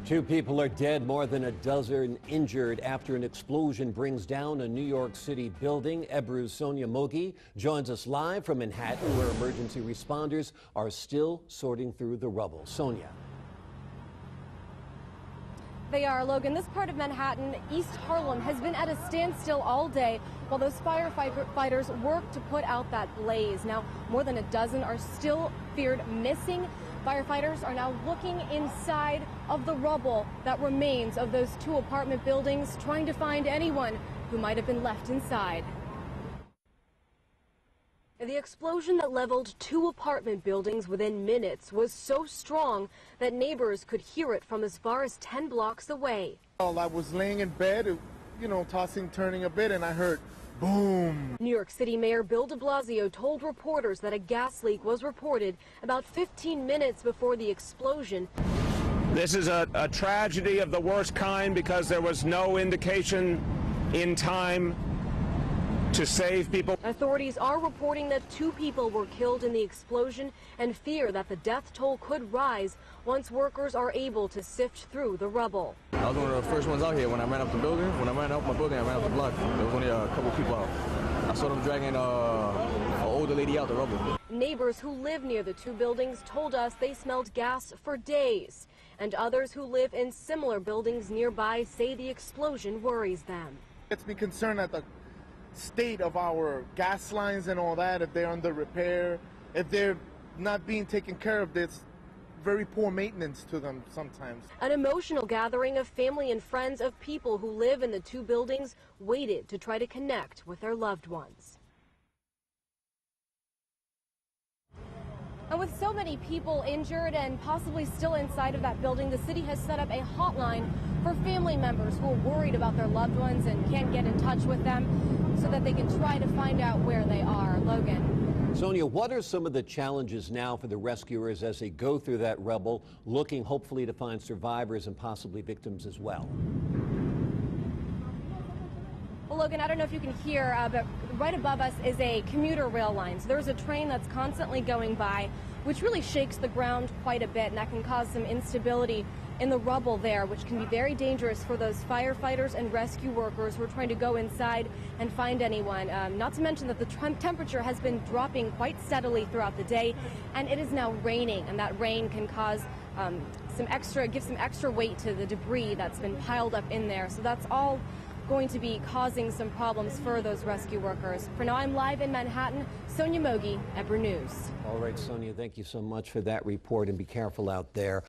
Two people are dead, more than a dozen injured after an explosion brings down a New York City building. Ebru Sonia Moghe joins us live from Manhattan, where emergency responders are still sorting through the rubble. Sonia. They are, Logan. This part of Manhattan, East Harlem, has been at a standstill all day while those firefighters work to put out that blaze. Now, more than a dozen are still feared missing. Firefighters are now looking inside of the rubble that remains of those two apartment buildings, trying to find anyone who might have been left inside. The explosion that leveled two apartment buildings within minutes was so strong that neighbors could hear it from as far as 10 blocks away. Well, I was laying in bed, tossing, turning a bit, and I heard boom. New York City Mayor Bill de Blasio told reporters that a gas leak was reported about 15 minutes before the explosion. This is a tragedy of the worst kind because there was no indication in time to save people. Authorities are reporting that two people were killed in the explosion and fear that the death toll could rise once workers are able to sift through the rubble. I was one of the first ones out here when I ran up the building. When I ran up my building, I ran up the block. There was only a couple people out. I saw them dragging an older lady out the rubble. Neighbors who live near the two buildings told us they smelled gas for days. And others who live in similar buildings nearby say the explosion worries them. It's me concerned at the state of our gas lines and all that, if they're under repair, if they're not being taken care of. There's very poor maintenance to them sometimes. An emotional gathering of family and friends of people who live in the two buildings waited to try to connect with their loved ones. And with so many people injured and possibly still inside of that building, the city has set up a hotline for family members who are worried about their loved ones and can't get in touch with them so that they can try to find out where they are. Logan. Sonia, what are some of the challenges now for the rescuers as they go through that rubble, looking hopefully to find survivors and possibly victims as well? Well, Logan, I don't know if you can hear, but right above us is a commuter rail line. So there's a train that's constantly going by, which really shakes the ground quite a bit, and that can cause some instability in the rubble there, which can be very dangerous for those firefighters and rescue workers who are trying to go inside and find anyone. Not to mention that the temperature has been dropping quite steadily throughout the day, and it is now raining, and that rain can cause give some extra weight to the debris that's been piled up in there. So that's all going to be causing some problems for those rescue workers. For now, I'm live in Manhattan. Sonia Moghe, Ebru News. All right, Sonia, thank you so much for that report, and be careful out there.